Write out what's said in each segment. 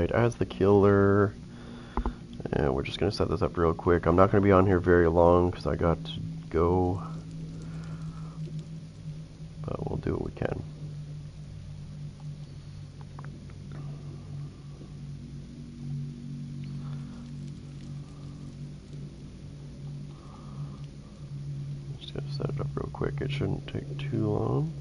Alright, as the killer, and we're just going to set this up real quick. I'm not going to be on here very long because I got to go, but we'll do what we can. Just going to set it up real quick. It shouldn't take too long.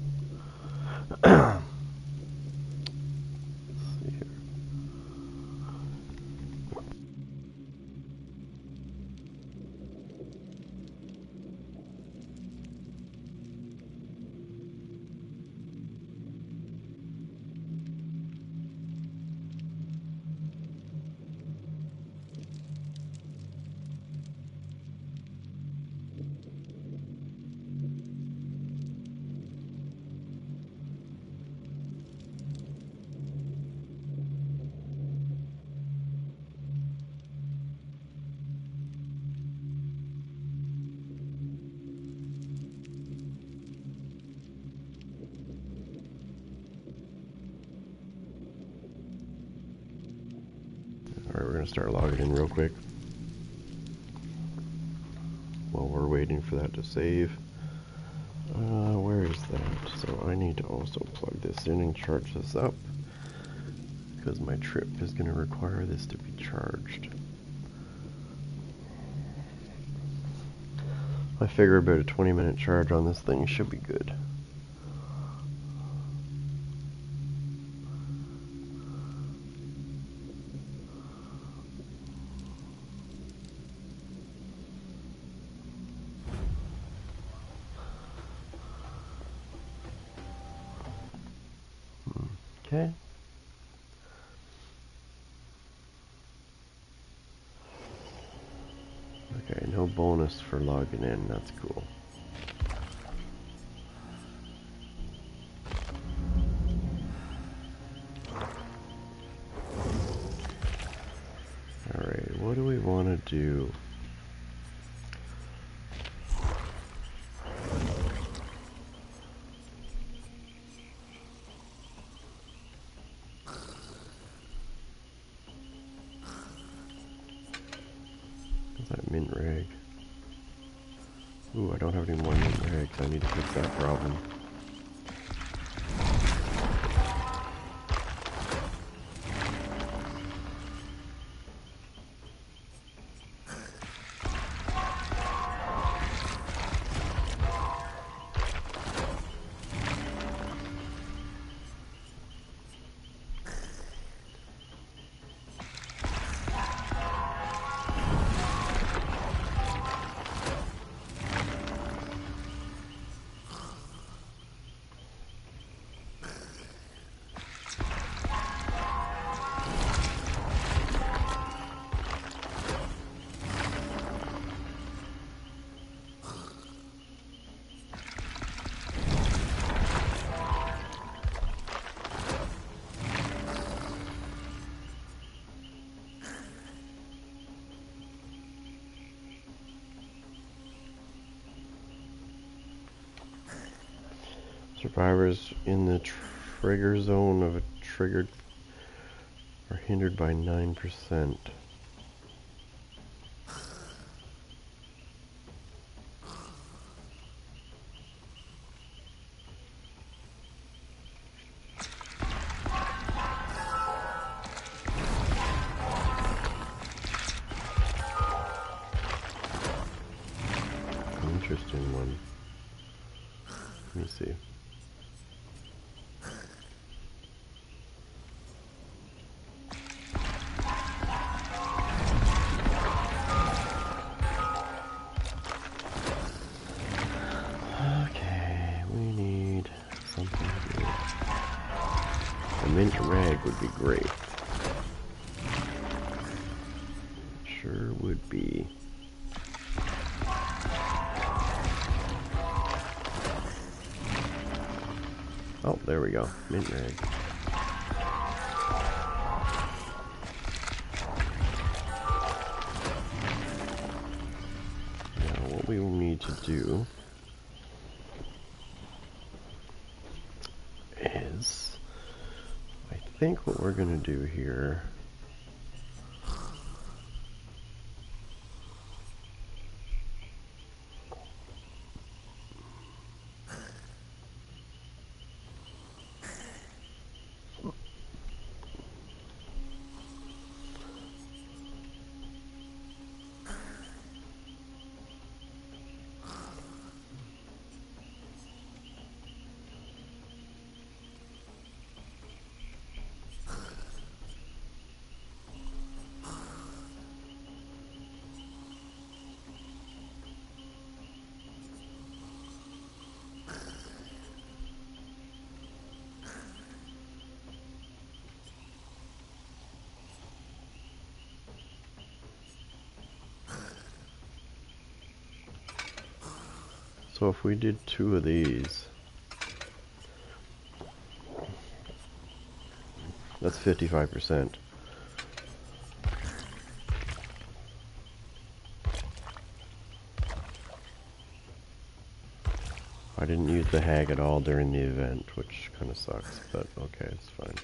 Alright, we're going to start logging in real quick while we're waiting for that to save. Where is that? So I need to also plug this in and charge this up because my trip is going to require this to be charged. I figure about a 20-minute charge on this thing should be good. Okay. Okay, no bonus for logging in, that's cool. Alright, what do we want to do? That mint rag. Ooh, I don't have any more mint rags. I need to fix that problem. Survivors in the trigger zone of a triggered are hindered by 9%. Interesting one. Let me see. Okay, we need something here. A mint rag would be great. Sure would be. Oh, there we go. Mint rag. Now, what we will need to do is, I think what we're going to do here So if we did 2 of these, that's 55%. I didn't use the hag at all during the event, which kind of sucks, but okay, it's fine.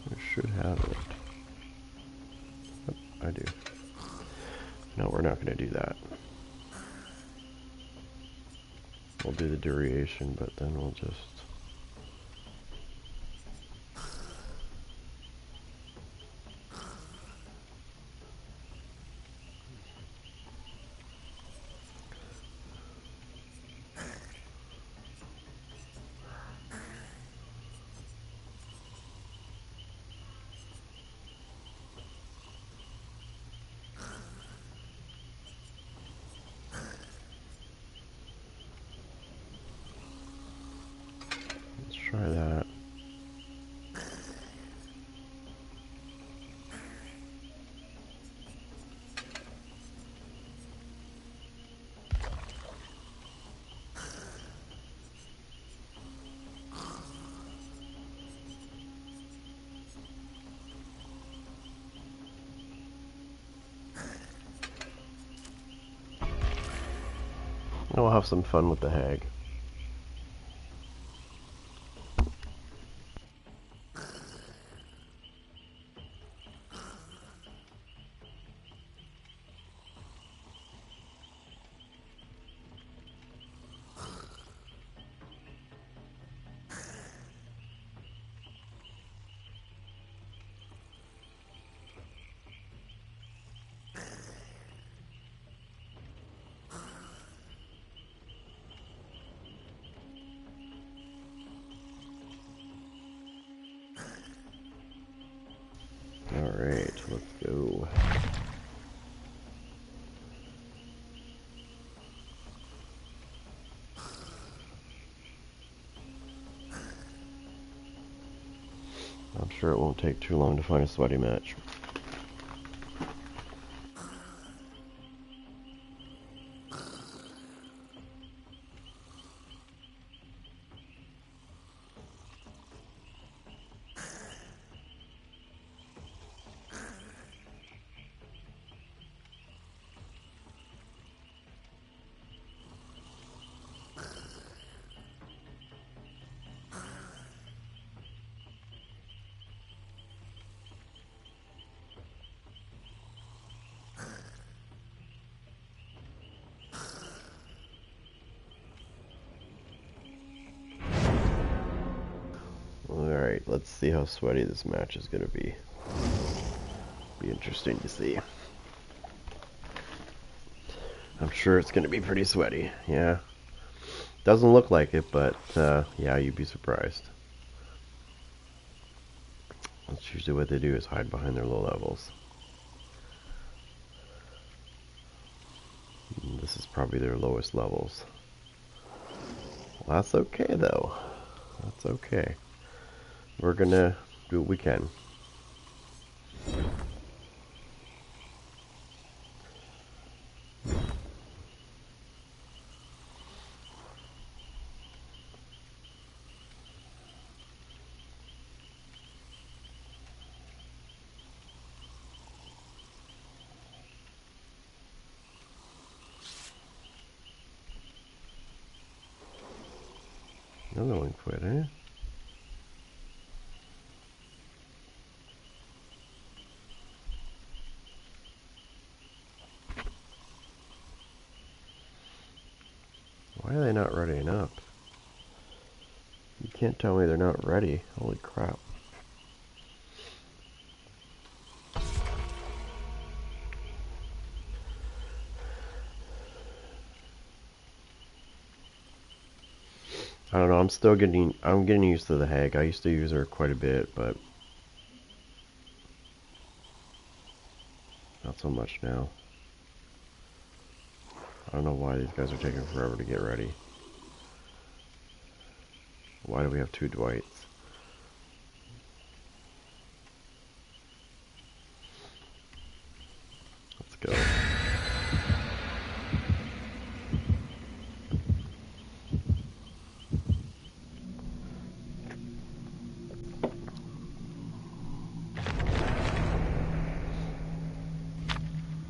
I should have it. Yep, I do. No, we're not going to do that. We'll do the duration, but then we'll just... Let's try that. We'll have some fun with the hag. Alright, let's go. I'm sure it won't take too long to find a sweaty match. Alright, let's see how sweaty this match is going to be. Be interesting to see. I'm sure it's going to be pretty sweaty, yeah. Doesn't look like it, but yeah, you'd be surprised. That's usually what they do, is hide behind their low levels. And this is probably their lowest levels. Well, that's okay, though. That's okay. We're gonna do what we can. Another one quit, eh? Why are they not readying up? You can't tell me they're not ready. Holy crap. I don't know, I'm getting used to the hag. I used to use her quite a bit, but Not so much now. I don't know why these guys are taking forever to get ready. Why do we have two Dwights? Let's go.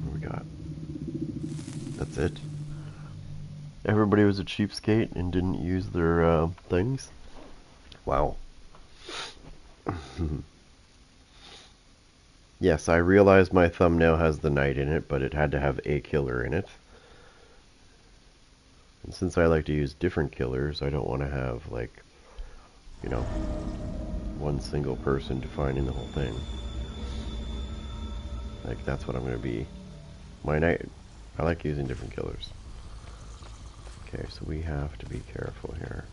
What we got? That's it. Everybody was a cheapskate and didn't use their things. Wow. Yes, I realize my thumbnail has the knight in it, but it had to have a killer in it. And since I like to use different killers, I don't want to have, like, you know, one single person defining the whole thing. Like, that's what I'm going to be. My knight, I like using different killers. Okay, so we have to be careful here.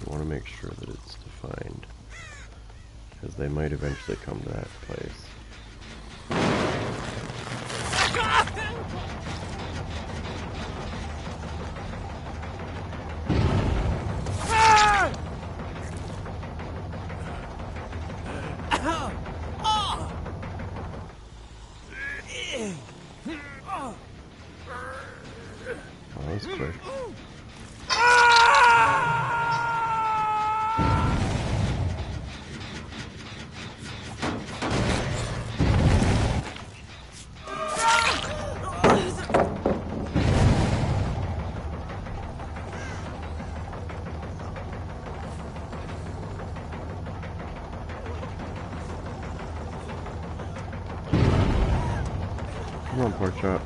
I want to make sure that it's defined, because they might eventually come to that place. Oh, that was quick. Come on, pork chop.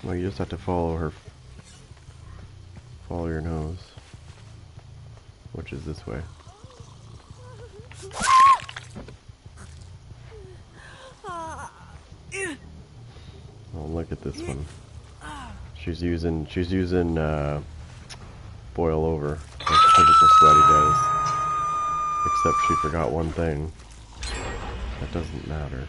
Well, you just have to follow her. Follow your nose. Which is this way. Oh, look at this one. She's using boil over. Like typical sweaty does. Except she forgot one thing. That doesn't matter.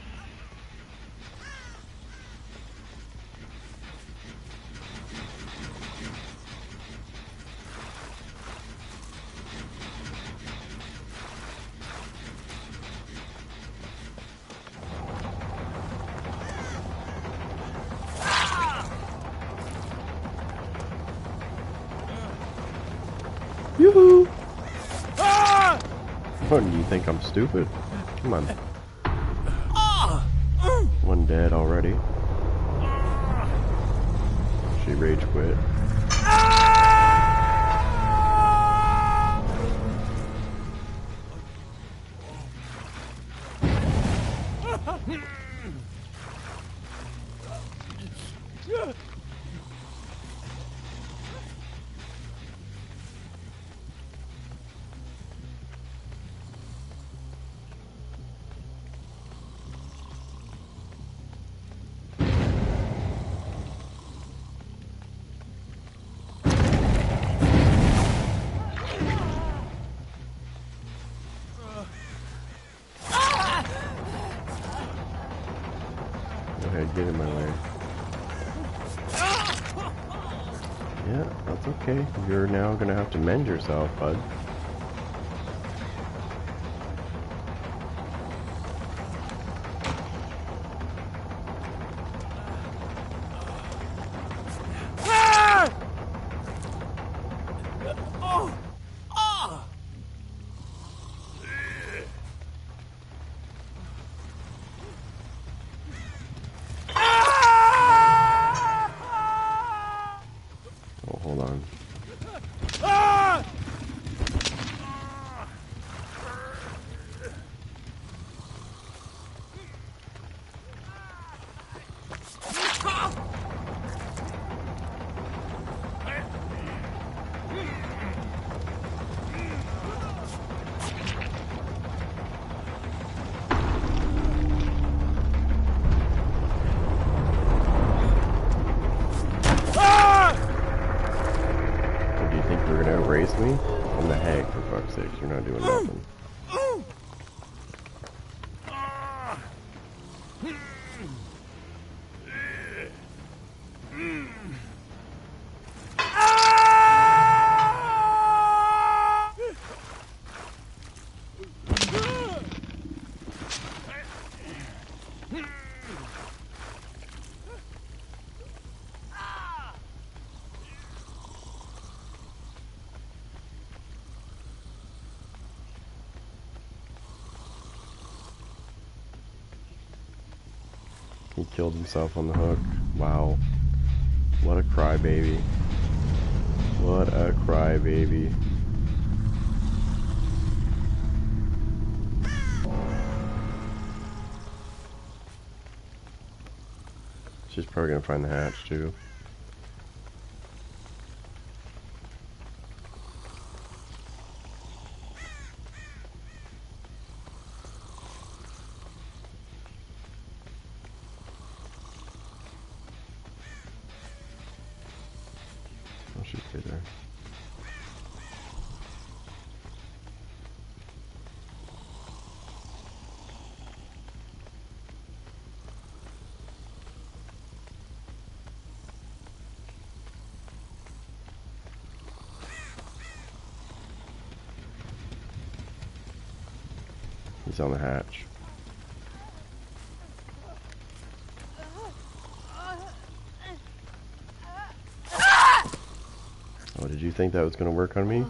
Yoo-hoo! What, do you think I'm stupid? Come on. One dead already. She rage quit. Get in my way. Yeah, that's okay. You're now gonna have to mend yourself, bud. He killed himself on the hook. Wow. What a crybaby. What a crybaby. She's probably gonna find the hatch too. Oh, she's right there. He's on the hatch. Oh, did you think that was going to work on me?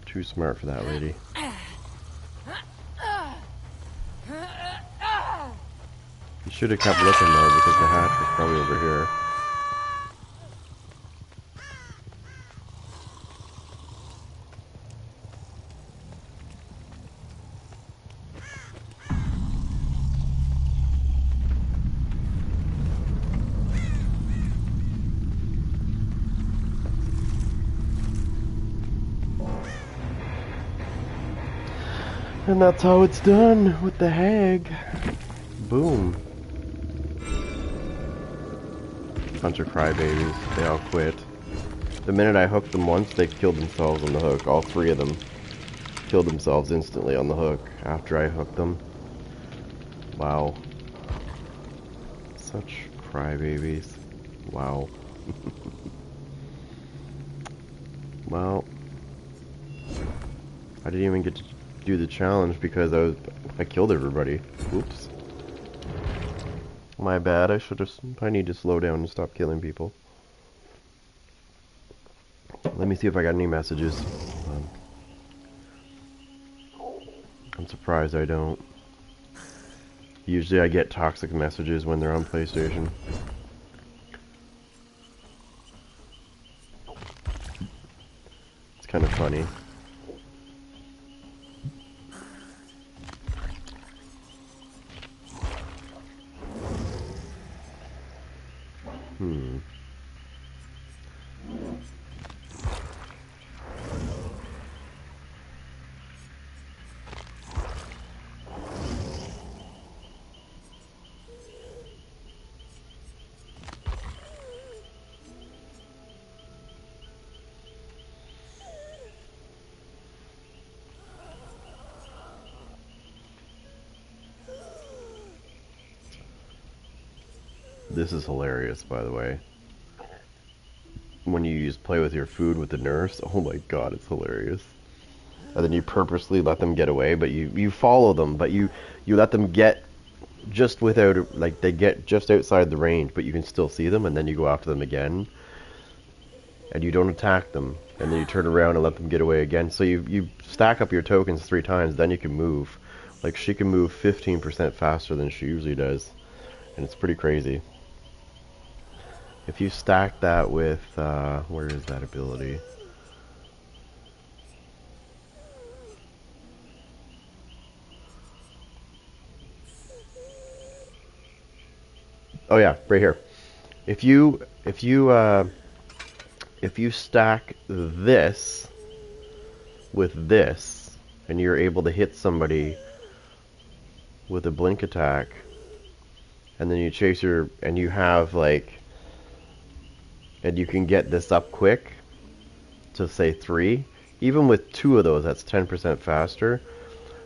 Too smart for that lady. You should have kept looking though, because the hatch was probably over here. And that's how it's done with the hag. Boom. Bunch of crybabies. They all quit. The minute I hooked them once, they killed themselves on the hook. All three of them killed themselves instantly on the hook after I hooked them. Wow. Such crybabies. Wow. Well, I didn't even get to do the challenge because I killed everybody. Oops. My bad. I need to slow down and stop killing people. Let me see if I got any messages. I'm surprised I don't. Usually I get toxic messages when they're on PlayStation. It's kind of funny. This is hilarious, by the way. When you use play with your food with the nurse, oh my god, it's hilarious. And then you purposely let them get away, but you follow them, but you let them get just without, like, they get just outside the range, but you can still see them, and then you go after them again. And you don't attack them, and then you turn around and let them get away again. So you stack up your tokens 3 times, then you can move. Like, she can move 15% faster than she usually does. And it's pretty crazy. If you stack that with, where is that ability? Oh yeah, right here. If you stack this with this, and you're able to hit somebody with a blink attack, and then you chase your, and you have like, and you can get this up quick to say 3. Even with 2 of those, that's 10% faster.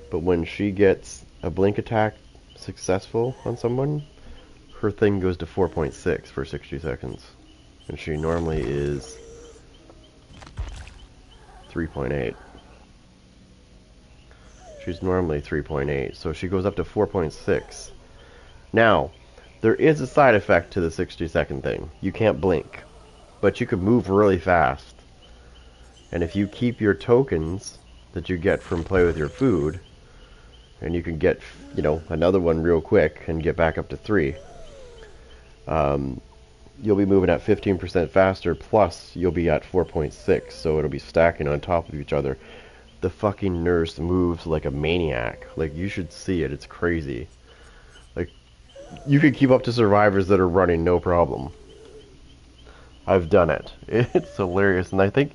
But when she gets a blink attack successful on someone, her thing goes to 4.6 for 60 seconds. And she normally is 3.8. She's normally 3.8, so she goes up to 4.6. Now, there is a side effect to the 60-second thing. You can't blink, but you can move really fast. And if you keep your tokens that you get from play with your food, and you can get, you know, another one real quick and get back up to 3. You'll be moving at 15% faster, plus you'll be at 4.6, so it'll be stacking on top of each other. The fucking nurse moves like a maniac. Like, you should see it. It's crazy. Like, you could keep up to survivors that are running no problem. I've done it. It's hilarious, and I think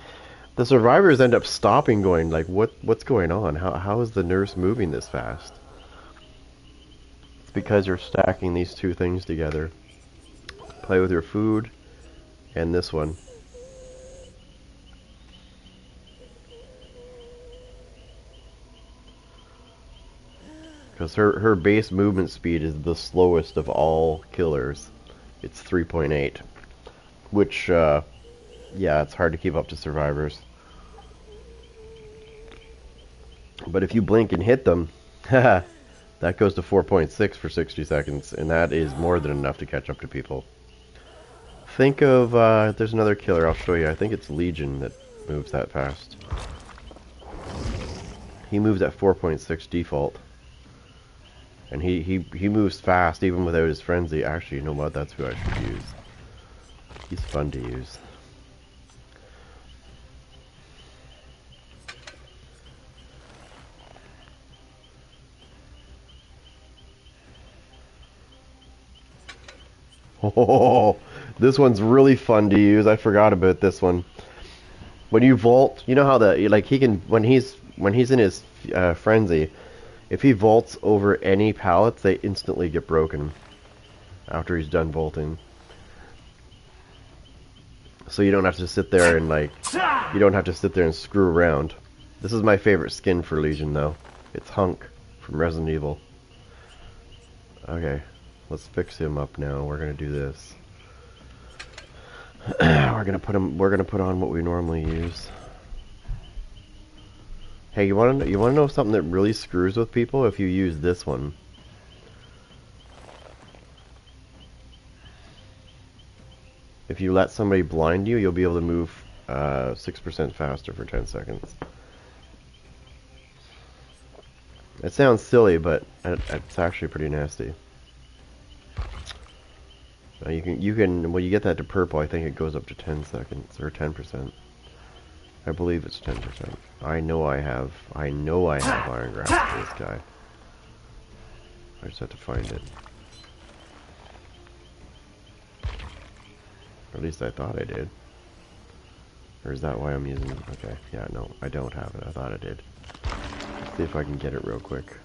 the survivors end up stopping, going like, what's going on? How is the nurse moving this fast? It's because you're stacking these two things together. Play with your food and this one. Because her base movement speed is the slowest of all killers. It's 3.8. Which, yeah, it's hard to keep up to survivors. But if you blink and hit them, that goes to 4.6 for 60 seconds, and that is more than enough to catch up to people. Think of, there's another killer I'll show you. I think it's Legion that moves that fast. He moves at 4.6 default. And he moves fast even without his frenzy. Actually, you know what? That's who I should use. He's fun to use. Oh, this one's really fun to use. I forgot about this one. When you vault, you know how like he can when he's in his frenzy, if he vaults over any pallets, they instantly get broken after he's done vaulting. So you don't have to sit there and screw around. This is my favorite skin for Legion though. It's Hunk from Resident Evil. Okay, let's fix him up now. We're gonna do this. We're gonna put on what we normally use. Hey, you wanna know something that really screws with people? If you use this one. If you let somebody blind you, you'll be able to move 6% faster for 10 seconds. It sounds silly, but it's actually pretty nasty. You can when you get that to purple, I think it goes up to 10 seconds or 10%. I believe it's 10%. I know I have Iron Grasp for this guy. I just have to find it. Or at least I thought I did. Or is that why I'm using it? Okay, yeah, no, I don't have it. I thought I did. Let's see if I can get it real quick.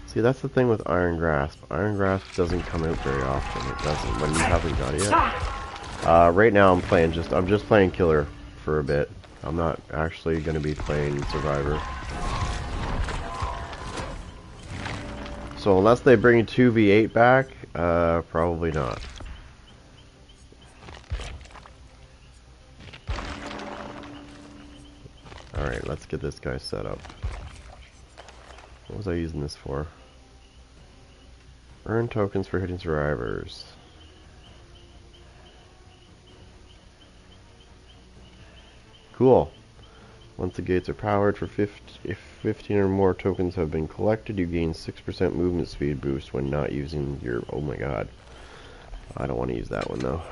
See, that's the thing with Iron Grasp. Iron Grasp doesn't come out very often. It doesn't when you haven't got it yet. Right now I'm just playing Killer for a bit. I'm not actually going to be playing Survivor. So unless they bring 2v8 back, probably not. Alright, let's get this guy set up. What was I using this for? Earn tokens for hitting survivors. Cool. Once the gates are powered for 50, if 15 or more tokens have been collected, you gain 6% movement speed boost when not using your... Oh my god. I don't want to use that one though.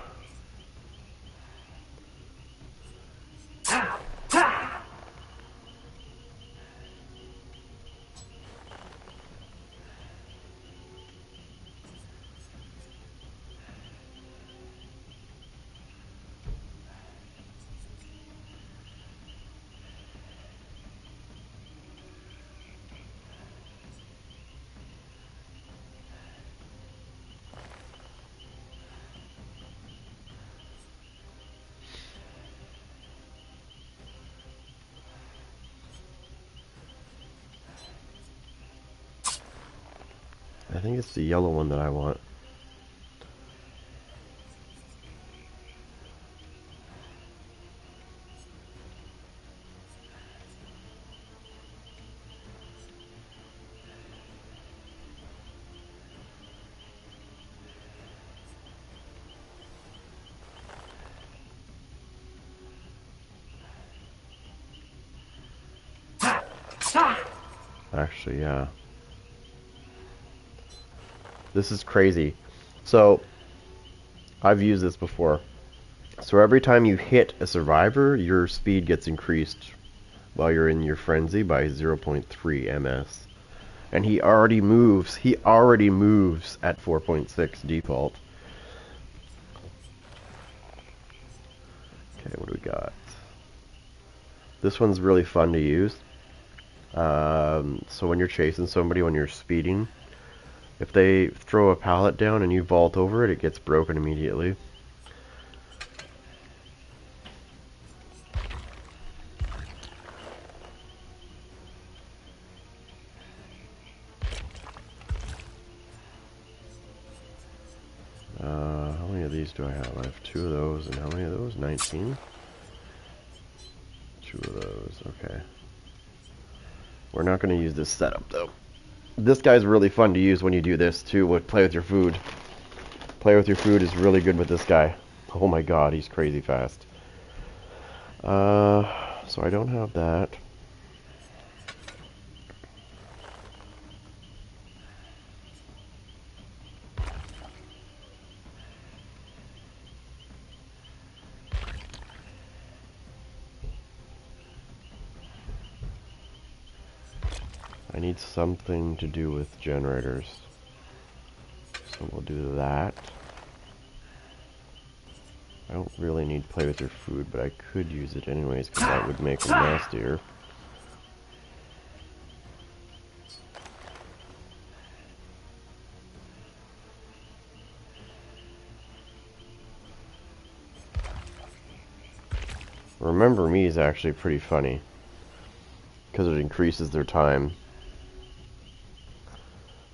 I think it's the yellow one that I want. Actually, yeah. This is crazy. So, I've used this before. So every time you hit a survivor, your speed gets increased while you're in your frenzy by 0.3 ms. And he already moves at 4.6 default. Okay, what do we got? This one's really fun to use. So when you're chasing somebody, when you're speeding, if they throw a pallet down and you vault over it, it gets broken immediately. How many of these do I have? I have 2 of those, and how many of those? 19? 2 of those, okay. We're not going to use this setup, though. This guy's really fun to use when you do this, too, play with your food. Play with your food is really good with this guy. Oh my god, he's crazy fast. So I don't have that. I need something to do with generators. So we'll do that. I don't really need to play with your food, but I could use it anyways, because that would make them nastier. Remember Me is actually pretty funny, because it increases their time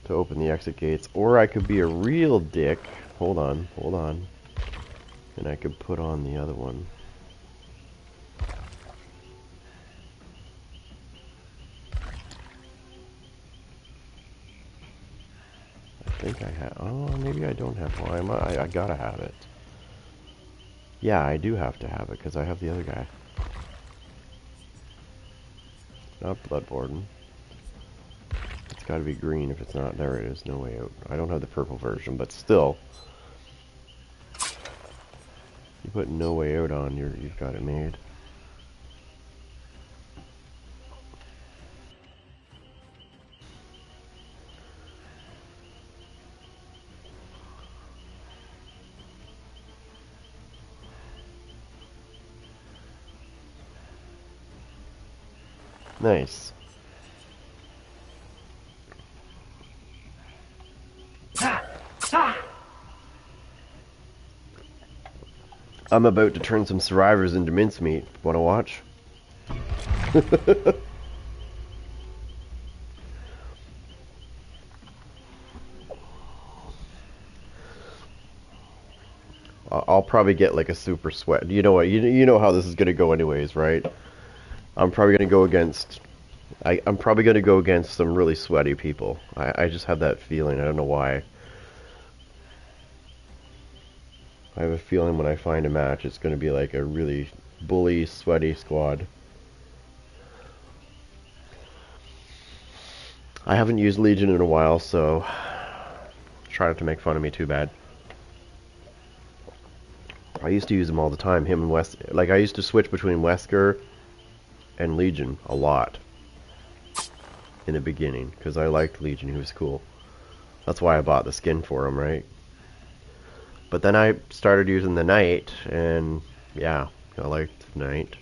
to open the exit gates. Or I could be a real dick. Hold on. And I could put on the other one. I think I have. Oh, maybe I don't have one. I gotta have it. Yeah, I do have to have it because I have the other guy. Not Bloodborne. It's gotta be green if it's not. There it is. No Way Out. I don't have the purple version, but still. You put No Way Out on, you've got it made. Nice. I'm about to turn some survivors into mincemeat. Wanna watch? I'll probably get like a super sweat. You know what? You know how this is gonna go anyways, right? I'm probably gonna go against. I'm probably gonna go against some really sweaty people. I just have that feeling. I don't know why. I have a feeling when I find a match, it's gonna be like a really bully, sweaty squad. I haven't used Legion in a while, so try not to make fun of me too bad. I used to use him all the time. Him and West, like I used to switch between Wesker and Legion a lot in the beginning because I liked Legion. He was cool. That's why I bought the skin for him, right? But then I started using the Knight, and yeah, I liked the Knight.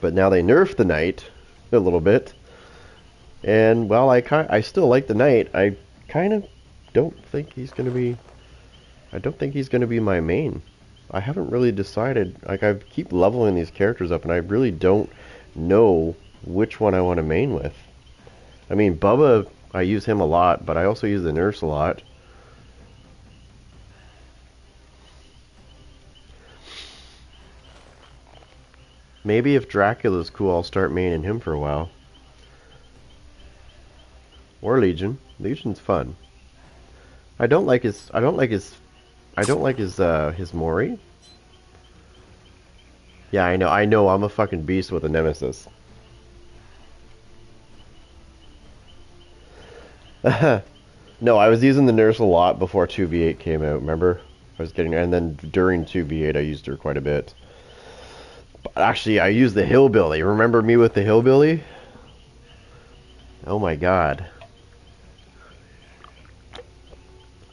But now they nerfed the Knight a little bit, and well, I still like the Knight. I kind of don't think he's gonna be. I don't think he's gonna be my main. I haven't really decided. Like I keep leveling these characters up, and I really don't know which one I want to main with. I mean, Bubba, I use him a lot, but I also use the nurse a lot. Maybe if Dracula's cool, I'll start maining him for a while. Or Legion. Legion's fun. I don't like his Mori. Yeah, I know, I'm a fucking beast with a nemesis. No, I was using the nurse a lot before 2v8 came out, remember? I was getting, and then during 2v8 I used her quite a bit. But actually, I used the hillbilly. Remember me with the hillbilly? Oh my god.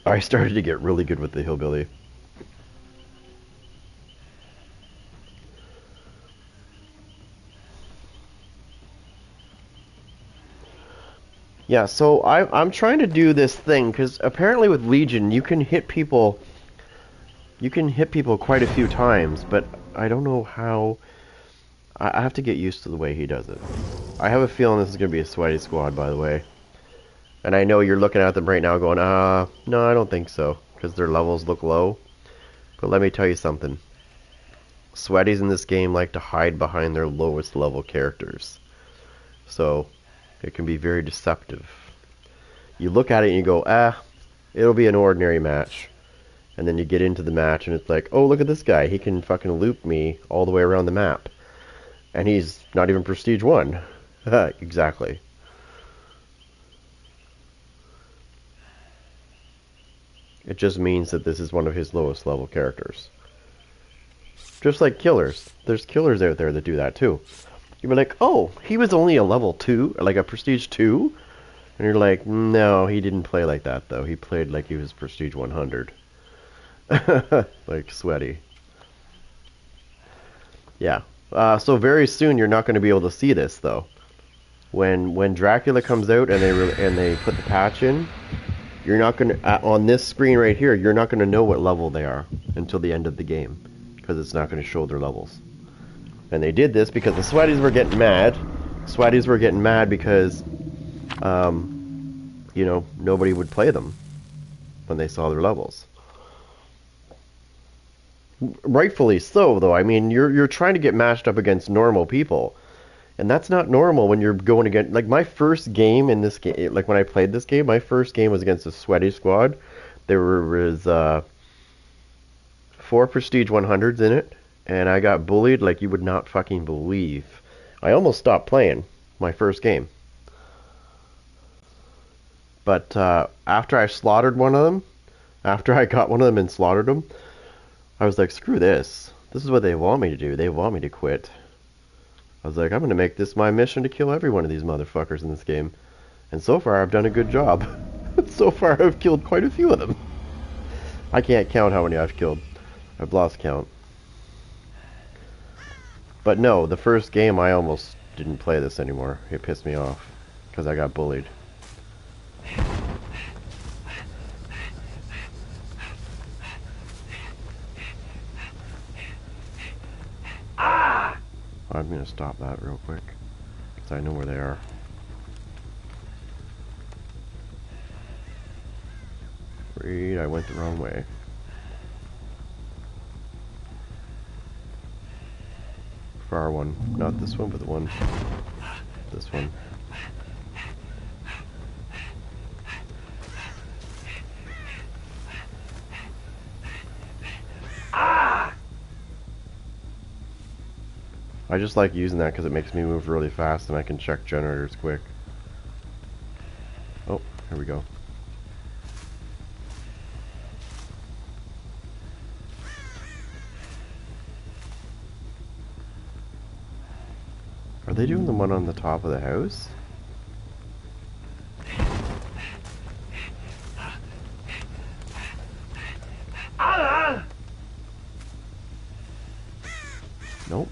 I started to get really good with the hillbilly. Yeah, so I'm trying to do this thing, because apparently with Legion, you can hit people quite a few times, but I don't know how. I have to get used to the way he does it. I have a feeling this is going to be a sweaty squad, by the way. And I know you're looking at them right now going, no, I don't think so, because their levels look low. But let me tell you something. Sweaties in this game like to hide behind their lowest level characters. So, it can be very deceptive. You look at it and you go, it'll be an ordinary match. And then you get into the match and it's like, oh, look at this guy. He can fucking loop me all the way around the map. And he's not even Prestige 1. Exactly. It just means that this is one of his lowest level characters. Just like killers. There's killers out there that do that too. You'd be like, oh, he was only a level 2, like a Prestige 2? And you're like, no, he didn't play like that, though. He played like he was Prestige 100. Like, sweaty. Yeah. So very soon you're not going to be able to see this, though. When Dracula comes out and they put the patch in, you're not going to, on this screen right here, you're not going to know what level they are until the end of the game. Because it's not going to show their levels. And they did this because the sweaties were getting mad. Sweaties were getting mad because, you know, nobody would play them when they saw their levels. Rightfully so, though. I mean, you're trying to get matched up against normal people. And that's not normal when you're going against... Like, my first game in this game... Like, when I played this game, my first game was against a sweaty squad. There was 4 Prestige 100s in it. And I got bullied like you would not fucking believe. I almost stopped playing my first game. But after I slaughtered one of them, after I got one of them and slaughtered them, I was like, screw this. This is what they want me to do. They want me to quit. I was like, I'm going to make this my mission to kill every one of these motherfuckers in this game. And so far, I've done a good job. So far, I've killed quite a few of them. I can't count how many I've killed. I've lost count. But no, the first game I almost didn't play this anymore. It pissed me off because I got bullied. I'm going to stop that real quick because I know where they are. Reed, I went the wrong way. Far one. Not this one, but the one. This one. I just like using that because it makes me move really fast and I can check generators quick. Oh, here we go. Are they doing the one on the top of the house? Nope.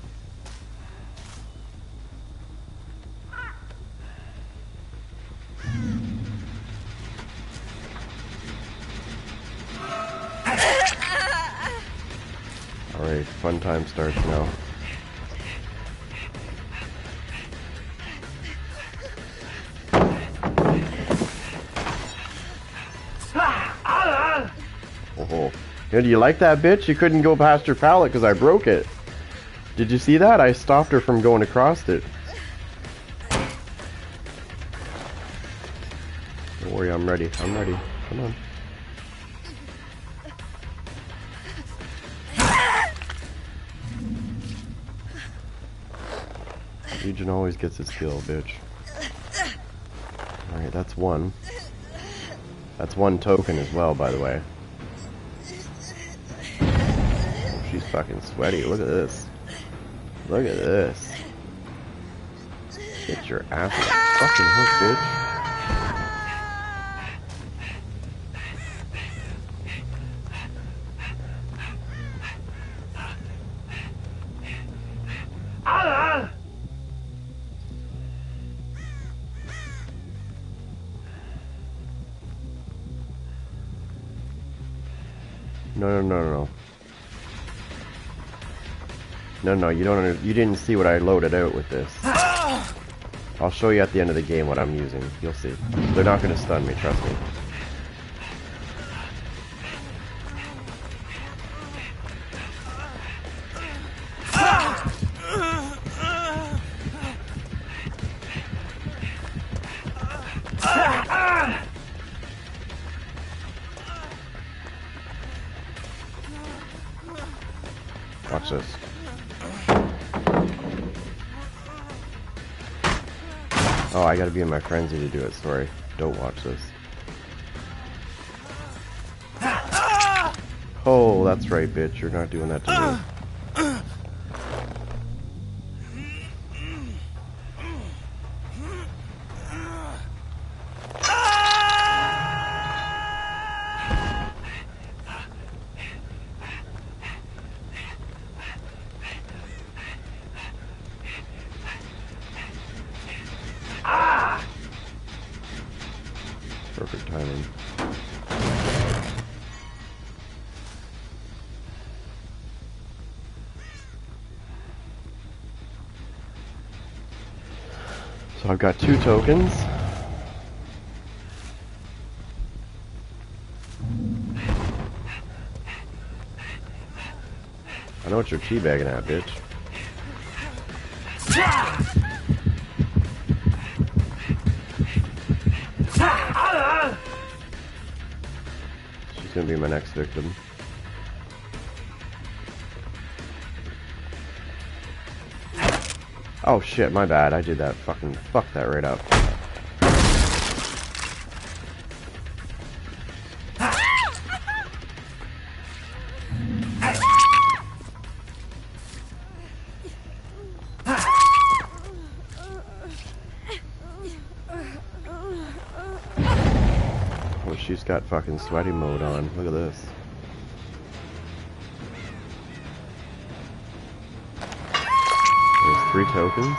Alright, fun time starts now. Oh, do you like that bitch? You couldn't go past her pallet because I broke it. Did you see that? I stopped her from going across it. Don't worry, I'm ready. I'm ready. Come on. Legion always gets his kill, bitch. Alright, that's one. That's one token as well, by the way. Oh, she's fucking sweaty. Look at this. Look at this. Get your ass fucking hooked, bitch. No, you don't. You didn't see what I loaded out with this. I'll show you at the end of the game what I'm using. You'll see. They're not going to stun me, trust me. Watch this. Oh, I gotta be in my frenzy to do it, sorry. Don't watch this. Oh, that's right, bitch. You're not doing that to me. Perfect timing. So I've got 2 tokens. I know what you're teabagging at, bitch. She's gonna be my next victim. Oh shit, my bad. I did that. Fucking fuck that right up. Oh, she's got fucking sweaty mode on. Look at this. There's 3 tokens.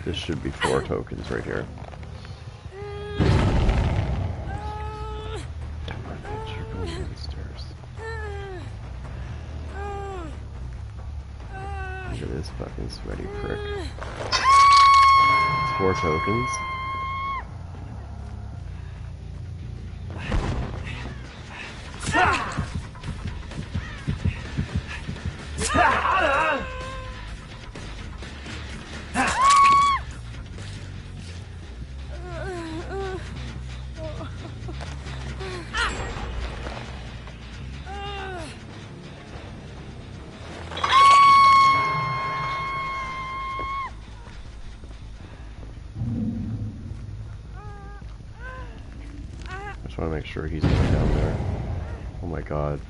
This should be 4 tokens right here. Come on, bitch, you're going downstairs. Look at this fucking sweaty prick. It's 4 tokens. I just want to make sure he's going down there. Oh my god.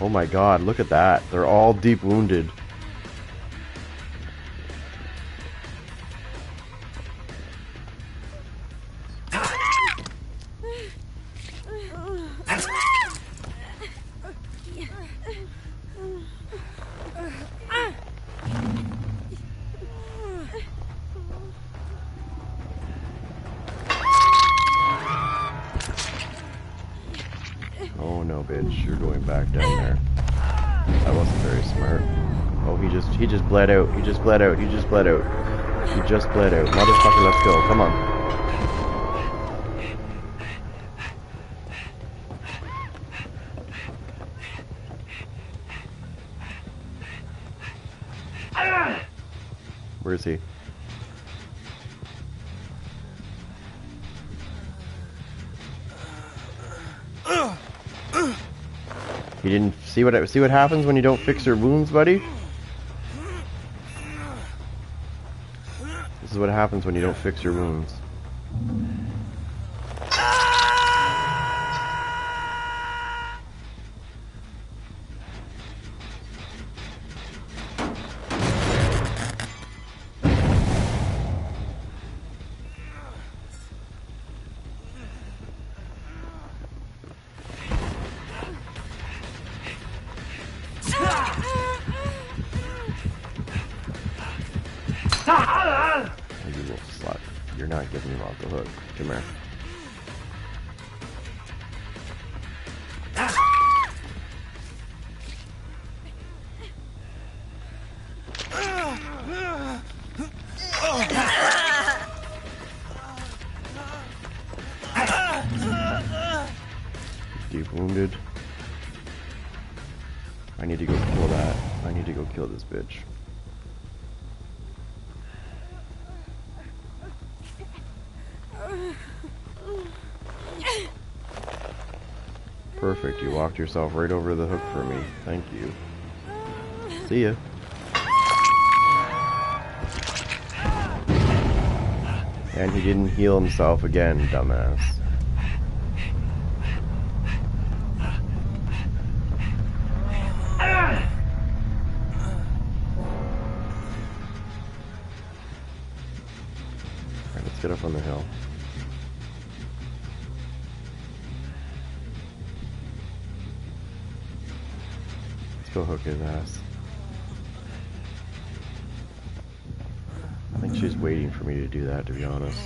Oh my god, look at that. They're all deep wounded. Oh no, bitch, you're going back down there. That wasn't very smart. Oh, he just bled out. He just bled out. He just bled out. He just bled out. Motherfucker, let's go. Come on. Where is he? You didn't see what happens when you don't fix your wounds, buddy? This is what happens when you don't fix your wounds. You little slut. You're not getting him off the hook. Come here. Deep wounded. I need to go kill that. I need to go kill this bitch. Perfect, you walked yourself right over the hook for me. Thank you. See ya. And he didn't heal himself again, dumbass. Alright, let's get up on the hill. Go hook his ass. I think she's waiting for me to do that, to be honest.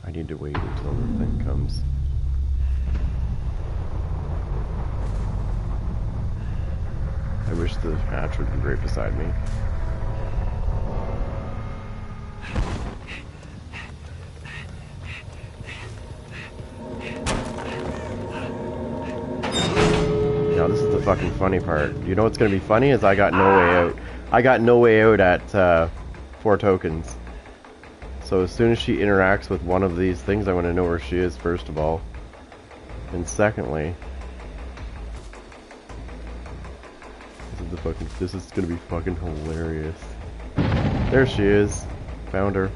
I need to wait until the thing comes. I wish the hatch would be right beside me. Now this is the fucking funny part. You know what's gonna be funny is I got no way out. I got no way out at 4 tokens. So as soon as she interacts with one of these things, I want to know where she is, first of all. And secondly, this is gonna be fucking hilarious. There she is. Found her.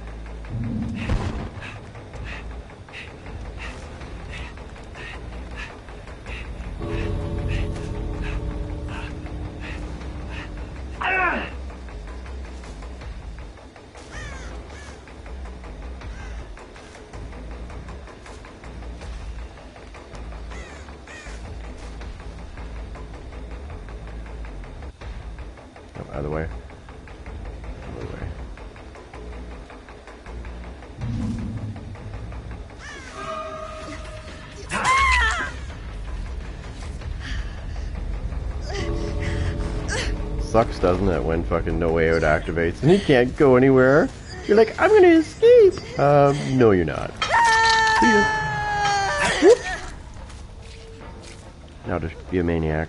Either way. Either way. Sucks, doesn't it, when fucking No Way Out activates and you can't go anywhere? You're like, I'm gonna escape! No you're not. See ya. Now just be a maniac.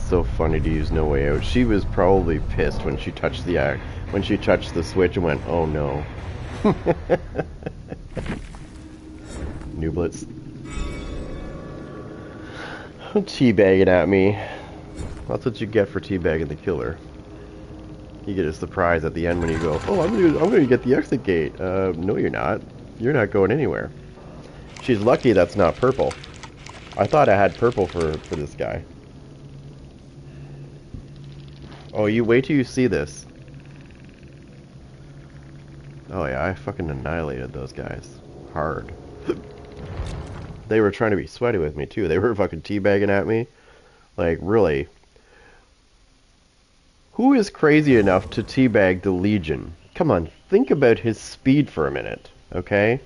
So funny to use No Way Out. She was probably pissed when she touched the switch and went, oh no. New Blitz. Teabagging at me. That's what you get for teabagging the killer. You get a surprise at the end when you go, oh, I'm gonna get the exit gate. No you're not. You're not going anywhere. She's lucky that's not purple. I thought I had purple for this guy. Oh, you wait till you see this. Oh yeah, I fucking annihilated those guys. Hard. They were trying to be sweaty with me too. They were fucking teabagging at me. Like, really. Who is crazy enough to teabag the Legion? Come on, think about his speed for a minute, okay?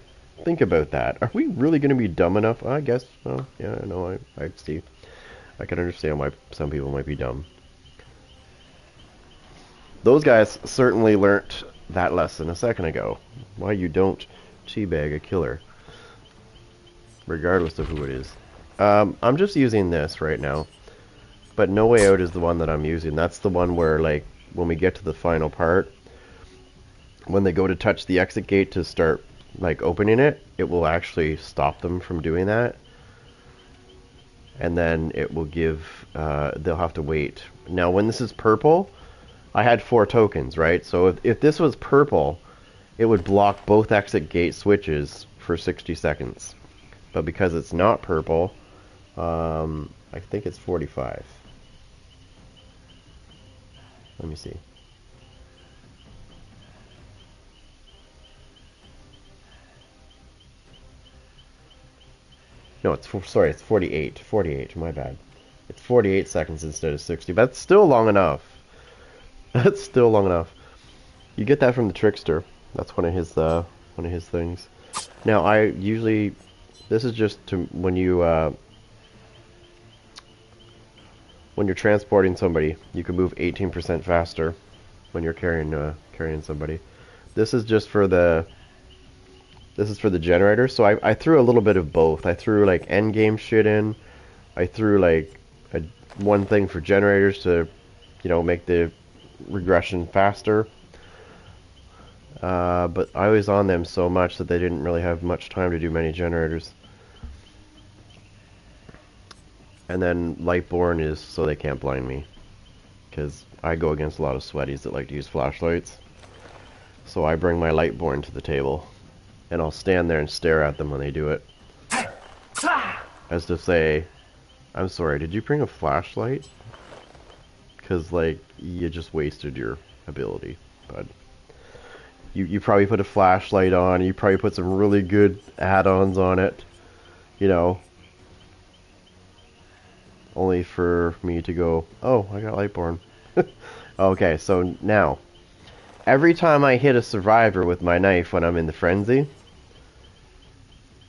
Think about that. Are we really going to be dumb enough? I guess. Oh, yeah, no, I see. I can understand why some people might be dumb. Those guys certainly learnt that lesson a second ago. Why you don't teabag a killer, regardless of who it is. I'm just using this right now. But No Way Out is the one that I'm using. That's the one where, like, when we get to the final part, when they go to touch the exit gate to start, like, opening it, it will actually stop them from doing that. And then it will give, they'll have to wait. Now, when this is purple, I had 4 tokens, right? So if this was purple, it would block both exit gate switches for 60 seconds. But because it's not purple, I think it's 45. Let me see. No, it's sorry, it's 48. 48, my bad. It's 48 seconds instead of 60. But that's still long enough. That's still long enough. You get that from the Trickster. That's one of his things. Now, I usually, this is just to when you're transporting somebody, you can move 18% faster when you're carrying somebody. This is just for the generator. So I threw a little bit of both. I threw like end game shit in. I threw like one thing for generators to, make the regression faster. But I was on them so much that they didn't really have much time to do many generators. And then Lightborn is so they can't blind me, because I go against a lot of sweaties that like to use flashlights. So I bring my Lightborn to the table, and I'll stand there and stare at them when they do it. As to say, I'm sorry, did you bring a flashlight? Because, like, you just wasted your ability. But you probably put a flashlight on, you probably put some really good add-ons on it, only for me to go, oh, I got Lightborn. Okay, so now, every time I hit a survivor with my knife when I'm in the frenzy,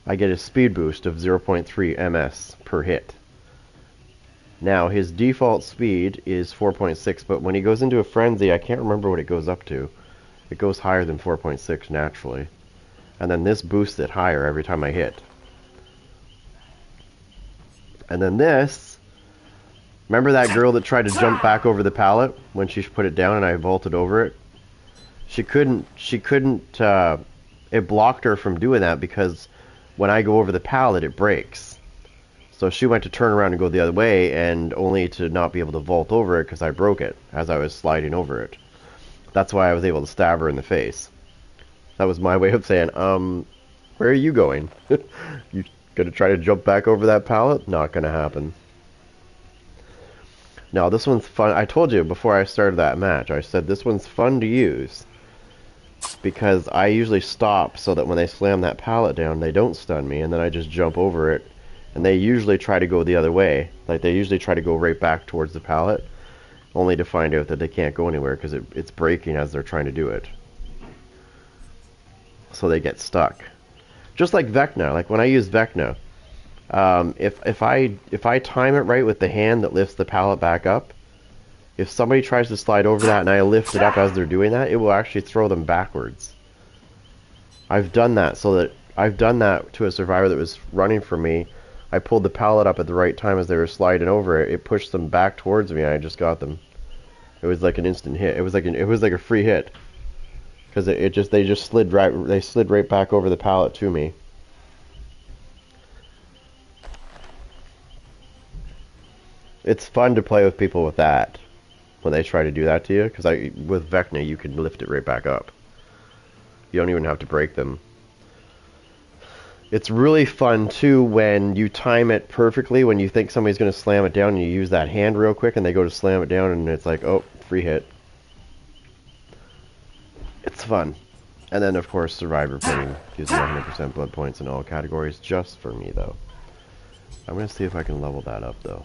I get a speed boost of 0.3 ms per hit. Now, his default speed is 4.6, but when he goes into a frenzy, I can't remember what it goes up to. It goes higher than 4.6 naturally. And then this boosts it higher every time I hit. And then this, remember that girl that tried to jump back over the pallet when she put it down and I vaulted over it? She couldn't, it blocked her from doing that because when I go over the pallet, it breaks. So she went to turn around and go the other way, and only to not be able to vault over it because I broke it as I was sliding over it. That's why I was able to stab her in the face. That was my way of saying, where are you going? You gonna try to jump back over that pallet? Not gonna happen. Now, this one's fun. I told you before I started that match, I said this one's fun to use because I usually stop so that when they slam that pallet down, they don't stun me, and then I just jump over it. And they usually try to go the other way. Like, they usually try to go right back towards the pallet, only to find out that they can't go anywhere because it's breaking as they're trying to do it. So they get stuck. Just like Vecna. Like, when I use Vecna, if I time it right with the hand that lifts the pallet back up, if somebody tries to slide over that and I lift it up as they're doing that, it will actually throw them backwards. I've done that to a survivor that was running from me. I pulled the pallet up at the right time as they were sliding over it. It pushed them back towards me, and I just got them. It was like an instant hit. It was like a free hit, because they just slid right back over the pallet to me. It's fun to play with people with that when they try to do that to you, because with Vecna you can lift it right back up. You don't even have to break them. It's really fun, too, when you time it perfectly, when you think somebody's going to slam it down, and you use that hand real quick, and they go to slam it down, and it's like, oh, free hit. It's fun. And then, of course, Survivor putting using 100% blood points in all categories, just for me, though. I'm going to see if I can level that up, though.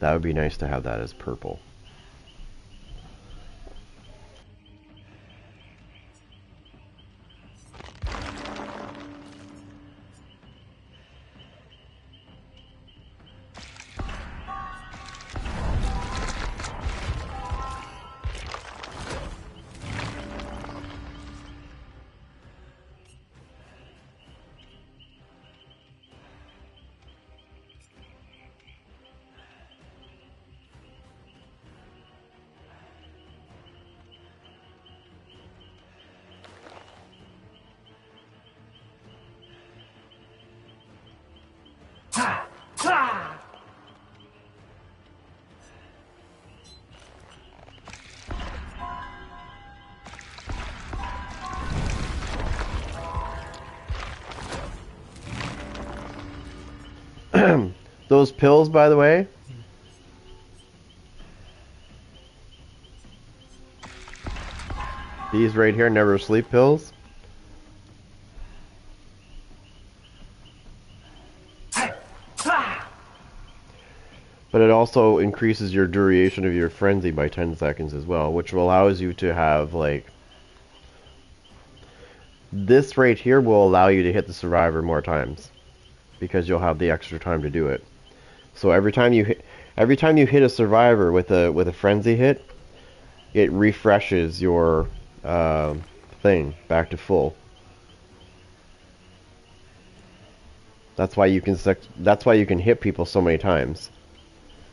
That would be nice to have that as purple. Those pills, by the way, these right here, never sleep pills. But it also increases your duration of your frenzy by 10 seconds as well, which allows you to have, like... This right here will allow you to hit the survivor more times, because you'll have the extra time to do it. So every time you hit a survivor with a frenzy hit, it refreshes your thing back to full. That's why you can hit people so many times.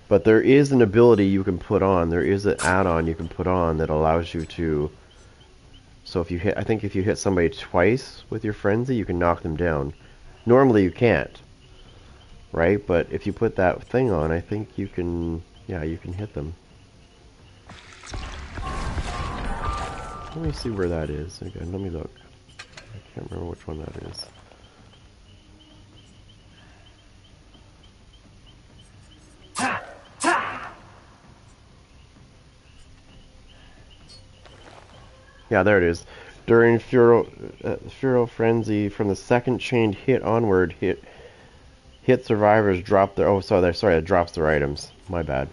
But there is an ability you can put on. There is an add-on you can put on that allows you to. So if you hit, I think if you hit somebody twice with your frenzy, you can knock them down. Normally you can't, right? But if you put that thing on, I think you can. Yeah, you can hit them. Let me see where that is. Again, let me look. I can't remember which one that is. Yeah, there it is. During Furo Frenzy, from the second chained hit onward, hit survivors drop their... Oh, sorry, it drops their items. My bad.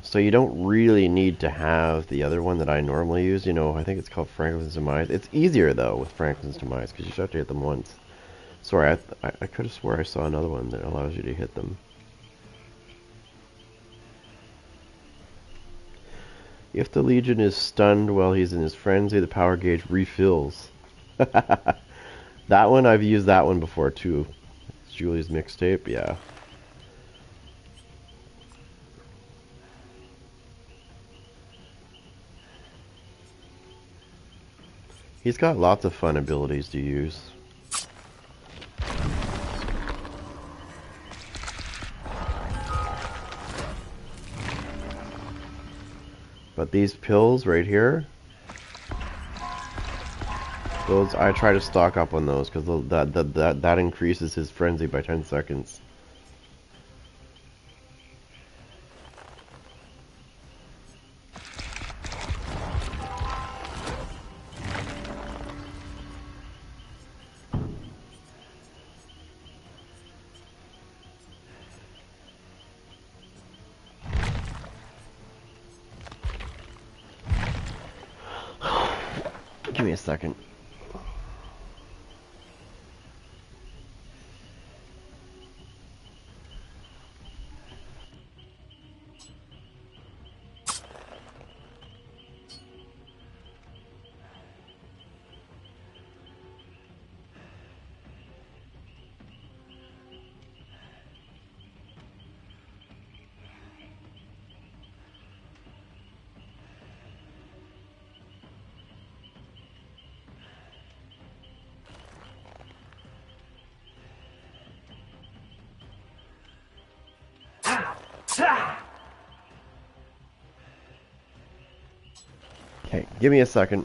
So you don't really need to have the other one that I normally use. You know, I think it's called Franklin's Demise. It's easier, though, with Franklin's Demise, because you just have to hit them once. Sorry, I could have swore I saw another one that allows you to hit them. If the Legion is stunned while he's in his frenzy, the power gauge refills. That one, I've used that one before too. It's Julie's mixtape, yeah. He's got lots of fun abilities to use. But these pills right here, those I try to stock up on those because that increases his frenzy by 10 seconds. Give me a second. Okay, give me a second.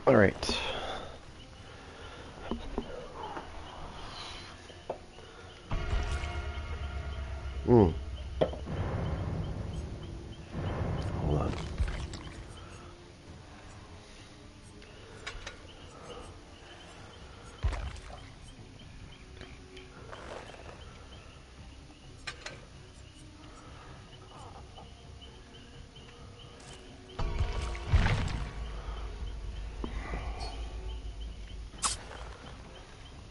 All right. Hold on.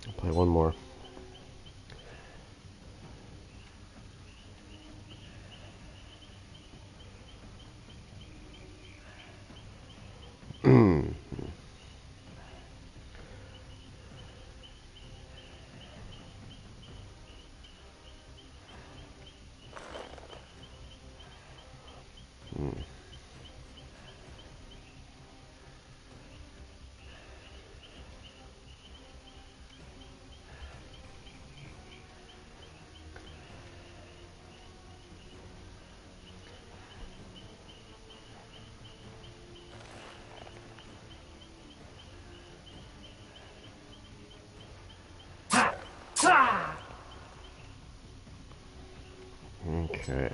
I'll play one more. Okay.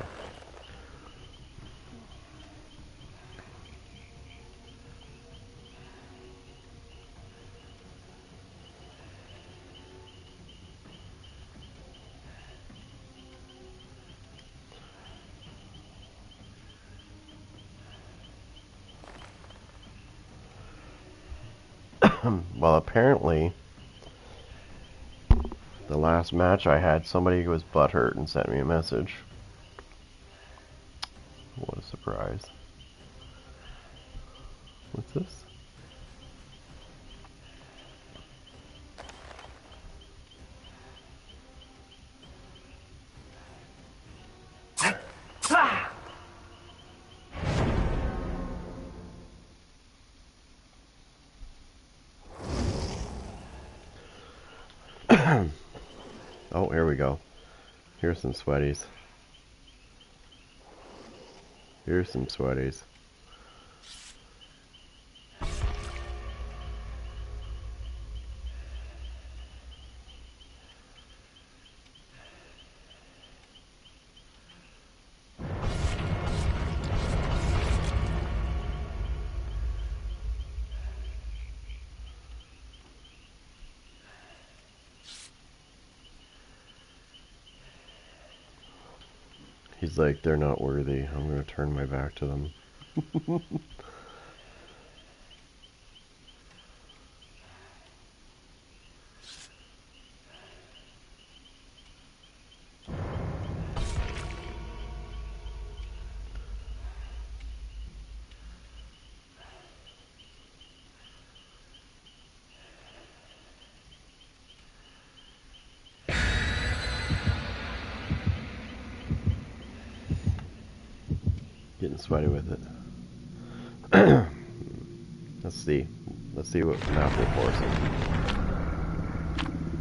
Well, apparently, the last match I had, somebody was butthurt and sent me a message. What a surprise. What's this? Oh, here we go. Here's some sweaties. Here's some sweaties. He's like, they're not worthy. I'm going to turn my back to them. Getting sweaty with it. Let's see. Let's see what map we're forcing.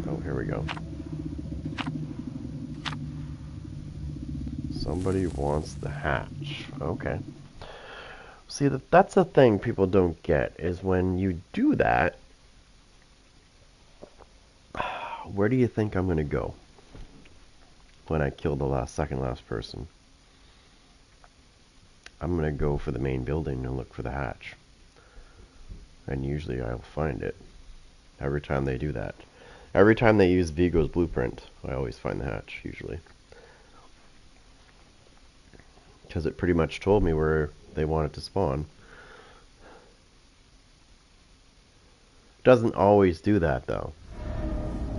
Oh, here we go. Somebody wants the hatch. Okay. See, that's the thing people don't get, is when you do that, where do you think I'm going to go when I kill the second last person? I'm going to go for the main building and look for the hatch. And usually I'll find it. Every time they do that. Every time they use Vigo's blueprint, I always find the hatch, usually. Because it pretty much told me where they wanted to spawn. Doesn't always do that, though.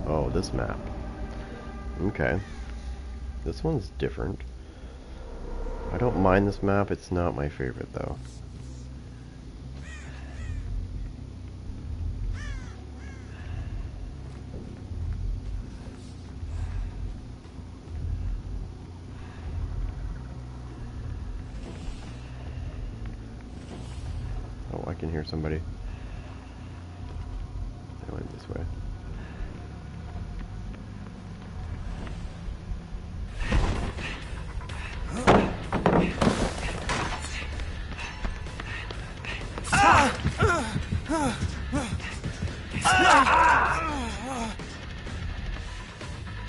Oh, this map. Okay. This one's different. I don't mind this map, it's not my favorite, though. Oh, I can hear somebody. They went this way.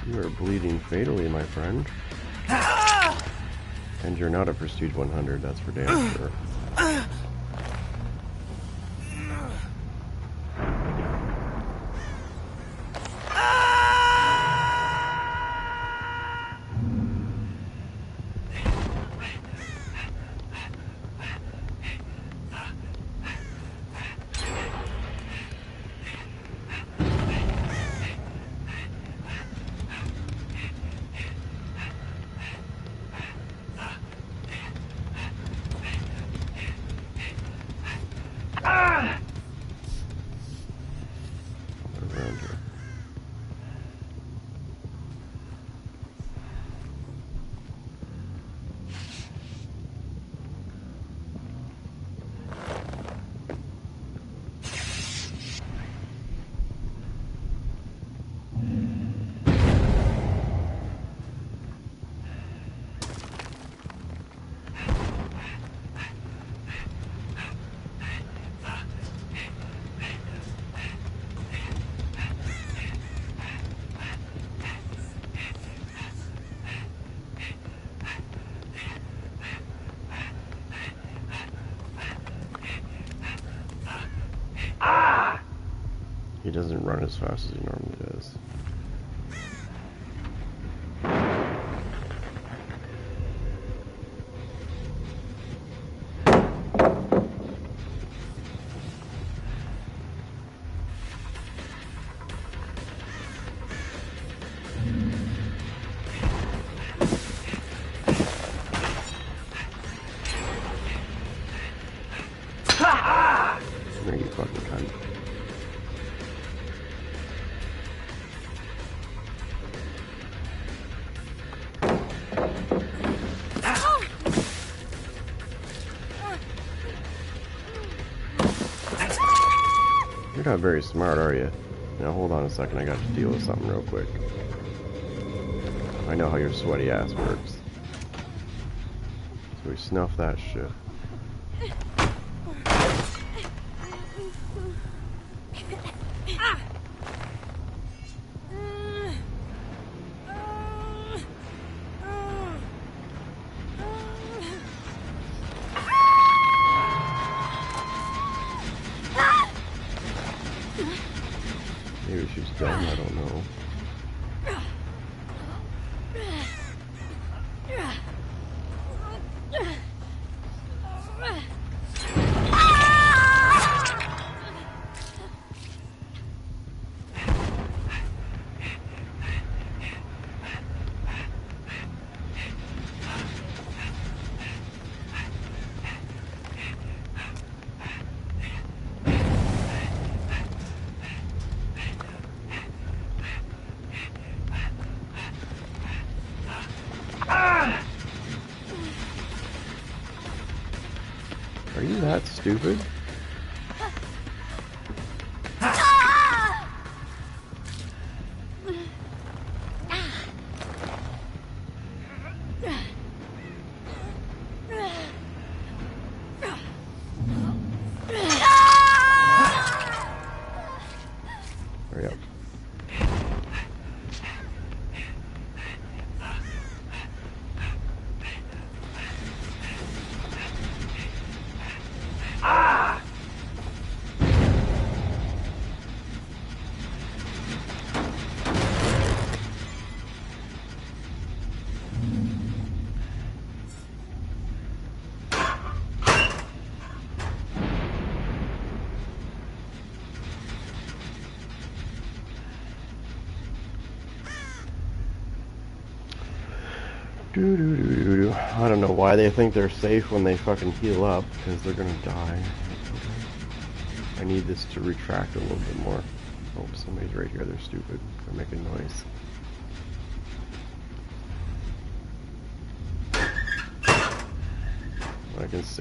You are bleeding fatally, my friend. And you're not a Prestige 100, that's for damn sure. He doesn't run as fast as he normally does. There you fucking cunt. You're not very smart, are you? Now hold on a second, I got to deal with something real quick. I know how your sweaty ass works. So we snuff that shit. Maybe she's dumb, I don't know. Are you that stupid? Hurry up. I don't know why they think they're safe when they fucking heal up, because they're gonna die. I need this to retract a little bit more. Oh, somebody's right here. They're stupid. They're making noise.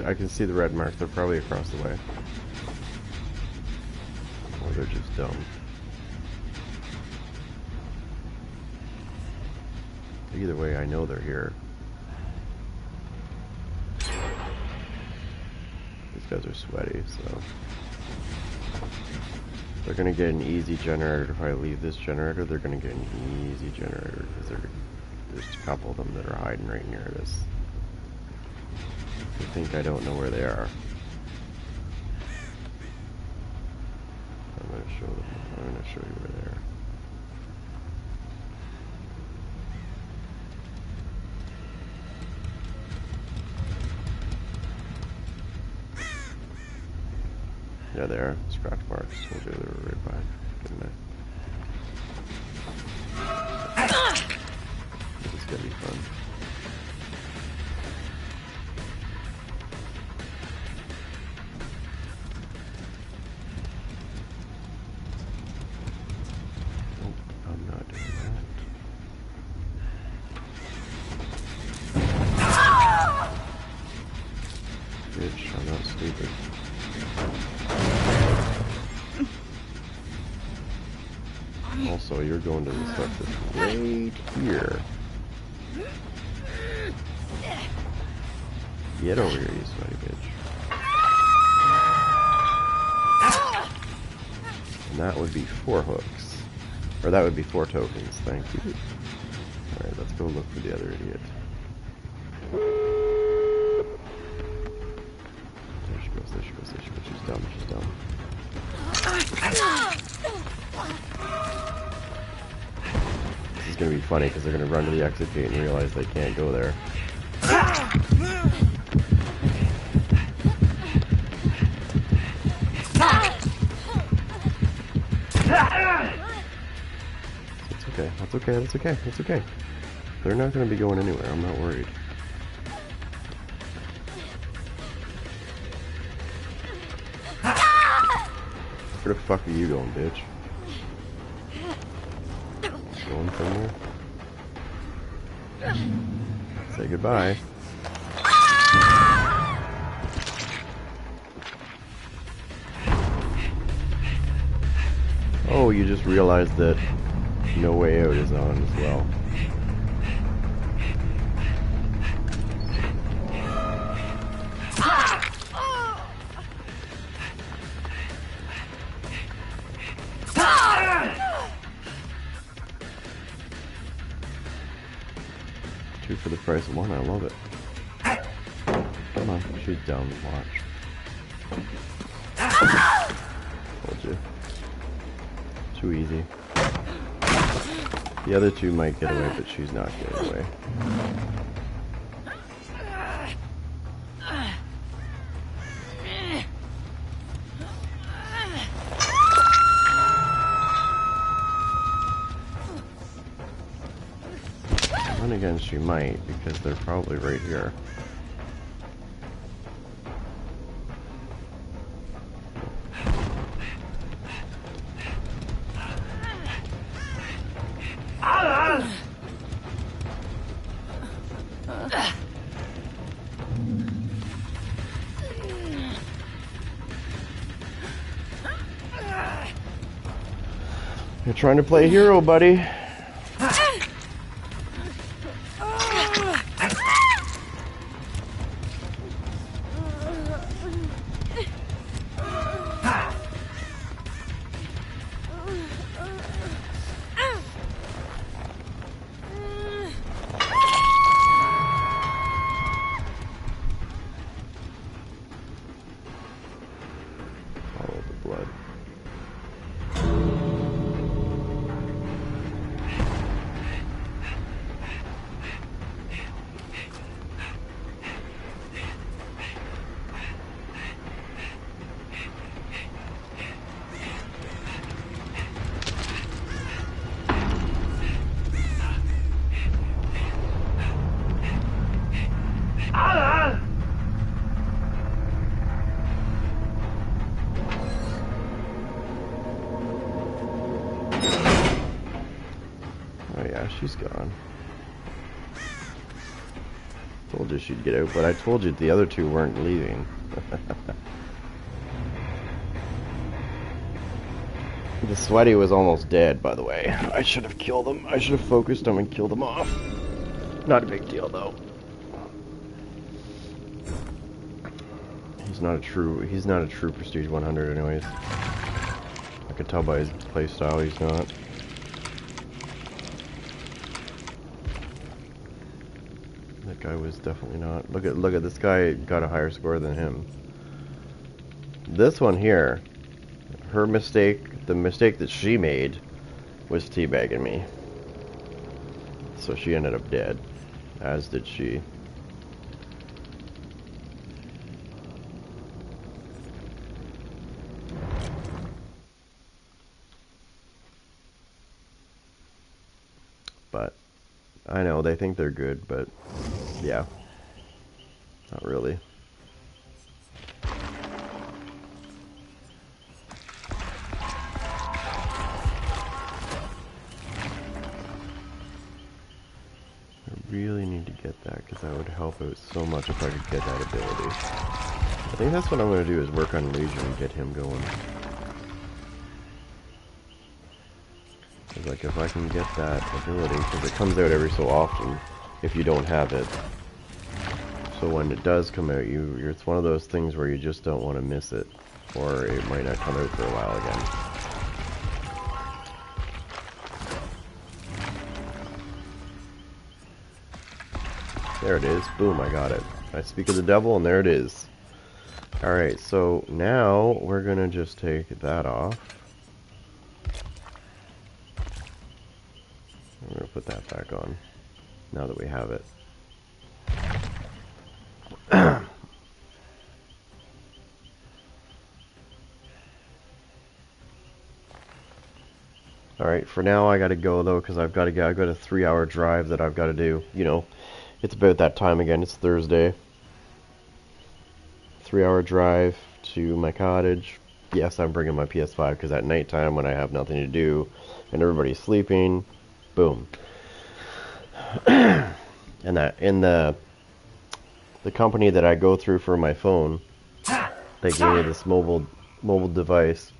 I can see the red marks. They're probably across the way. Or they're just dumb. Either way, I know they're here. These guys are sweaty, so they're gonna get an easy generator. If I leave this generator, they're gonna get an easy generator because there's a couple of them that are hiding right near this. They think I don't know where they are. I'm gonna show them. I'm gonna show you where they are. Yeah, they are. Scratch marks. Told you they were right by. Didn't I? This is gonna be fun. Nope, I'm not doing that. Bitch, I'm not stupid. Also, you're going to the stuff that's right here. Get over here, you sweaty bitch. And that would be 4 hooks. Or that would be 4 tokens, thank you. Alright, let's go look for the other idiot. There she goes, there she goes, there she goes. She's dumb, she's dumb. This is going to be funny because they're going to run to the exit gate and realize they can't go there. It's okay, that's okay, that's okay, that's okay. They're not going to be going anywhere, I'm not worried. Where the fuck are you going, bitch? Going somewhere? Say goodbye. Oh, you just realized that No Way Out is on as well. Two for the price of one. I love it. Come on, she's down. Watch. Told you. Too easy. The other two might get away, but she's not getting away. Then again, she might, because they're probably right here. You're trying to play hero, buddy. Follow the blood. Oh yeah, she's gone. Told you she'd get out, but I told you the other two weren't leaving. The sweaty was almost dead, by the way. I should have killed him. I should have focused him and killed him off. Not a big deal, though. He's not a true Prestige 100 anyways. I could tell by his playstyle he's not. That guy was definitely not. Look at this guy got a higher score than him. This one here, her mistake, the mistake that she made was teabagging me. So she ended up dead, as did she. But I know they think they're good, but yeah, not really. I really need to get that because that would help out so much if I could get that ability. I think that's what I'm going to do is work on Legion and get him going. Like if I can get that ability, because it comes out every so often if you don't have it. So when it does come out, it's one of those things where you just don't want to miss it, or it might not come out for a while again. There it is. Boom, I got it. I speak of the devil, and there it is. Alright, so now we're going to just take that off. We're going to put that back on, now that we have it. Alright, for now I gotta go though, because I've got a 3-hour drive that I've got to do. You know, it's about that time again, it's Thursday. 3-hour drive to my cottage. Yes, I'm bringing my PS5, because at nighttime when I have nothing to do, and everybody's sleeping, boom. And that in the company that I go through for my phone, they gave me this mobile device,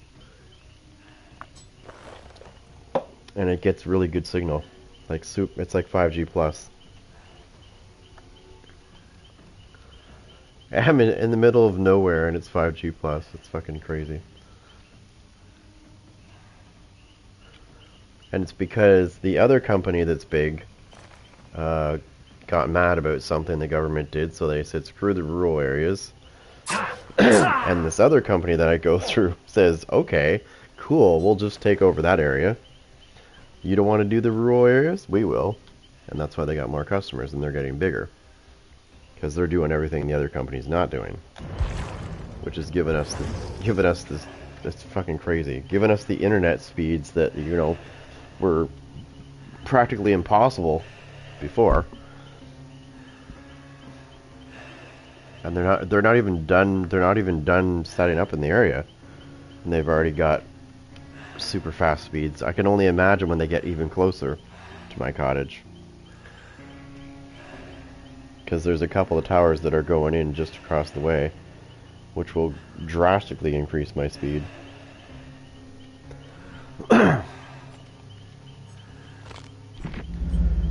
and it gets really good signal, it's like 5G plus. I'm in the middle of nowhere and it's 5G plus. It's fucking crazy. And it's because the other company that's big got mad about something the government did, so they said screw the rural areas. And this other company that I go through says, okay, cool, we'll just take over that area. You don't want to do the rural areas? We will. And that's why they got more customers and they're getting bigger. Because they're doing everything the other company's not doing. Which is giving us this, it's fucking crazy. Giving us the internet speeds that, you know, were practically impossible before. And they're not even done setting up in the area. And they've already got super fast speeds. I can only imagine when they get even closer to my cottage. Because there's a couple of towers that are going in just across the way, which will drastically increase my speed.